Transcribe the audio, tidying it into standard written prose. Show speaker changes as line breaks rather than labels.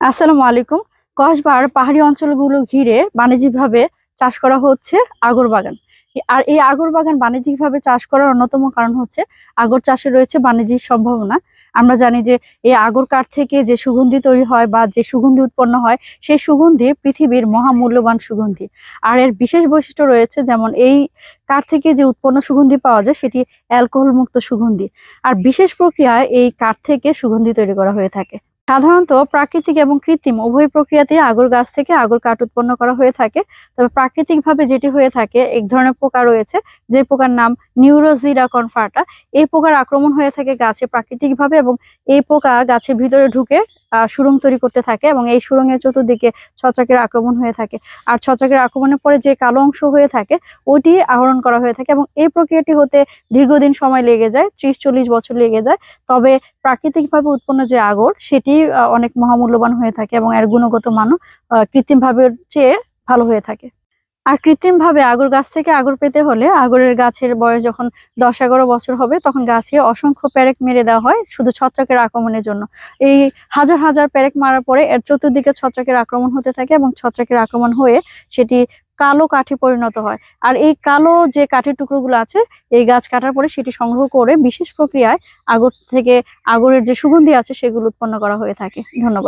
আসসালামু আলাইকুম। কসবার পাহাড়ি অঞ্চলগুলো ঘিরে বাণিজ্যিকভাবে চাষ করা হচ্ছে আগর বাগান। আর এই আগর বাগান বাণিজ্যিকভাবে চাষ করার অন্যতম কারণ হচ্ছে আগর চাষে রয়েছে বাণিজ্যিক সম্ভাবনা। আমরা জানি যে এই আগর কাঠ থেকে যে সুগন্ধি তৈরি হয় বা যে সুগন্ধি উৎপন্ন হয়, সেই সুগন্ধি পৃথিবীর মহামূল্যবান সুগন্ধি। আর এর বিশেষ বৈশিষ্ট্য রয়েছে, যেমন এই কাঠ থেকে যে উৎপন্ন সুগন্ধি পাওয়া যায় সেটি অ্যালকোহল মুক্ত সুগন্ধি। আর বিশেষ প্রক্রিয়ায় এই কাঠ থেকে সুগন্ধি তৈরি করা হয়ে থাকে। সাধারণত প্রাকৃতিক এবং কৃত্রিম উভয় প্রক্রিয়াতেই আগর গাছ থেকে আগর কাঠ উৎপন্ন করা হয়ে থাকে। তবে প্রাকৃতিকভাবে যেটি হয়ে থাকে, এক ধরনের পোকা রয়েছে যে পোকার নাম নিউরোজিরা কনফার্টা। এই পোকার আক্রমণ হয়ে থাকে গাছে প্রাকৃতিকভাবে, এবং এই পোকা গাছের ভিতরে ঢুকে সুড়ঙ্গ তৈরি করতে থাকে এবং এই সুড়ঙ্গের চতুর্দিকে ছত্রাকের আক্রমণ হয়ে থাকে। আর ছত্রাকের আক্রমণের পরে যে কালো অংশ হয়ে থাকে ওটি আহরণ করা হয়ে থাকে, এবং এই প্রক্রিয়াটি হতে দীর্ঘদিন সময় লেগে যায়, 30-40 বছর লেগে যায়। তবে প্রাকৃতিকভাবে উৎপন্ন যে আগর সেটি অনেক মহামূল্যবান হয়ে থাকে এবং এর গুণগত মানও কৃত্রিমভাবে চেয়ে ভালো হয়ে থাকে। আর কৃত্রিমভাবে আগর গাছ থেকে আগর পেতে হলে আগরের গাছের বয়স যখন 10-11 বছর হবে তখন গাছে অসংখ্য পেরেক মেরে দেওয়া হয় শুধু ছত্রাকের আক্রমণের জন্য। এই হাজার হাজার পেরেক মারার পরে এর চতুর্দিকে ছত্রাকের আক্রমণ হতে থাকে এবং ছত্রাকের আক্রমণ হয়ে সেটি কালো কাঠে পরিণত হয়। আর এই কালো যে কাঠের টুকরোগুলো আছে, এই গাছ কাটার পরে সেটি সংগ্রহ করে বিশেষ প্রক্রিয়ায় আগর থেকে আগরের যে সুগন্ধি আছে সেগুলো উৎপন্ন করা হয়ে থাকে। ধন্যবাদ।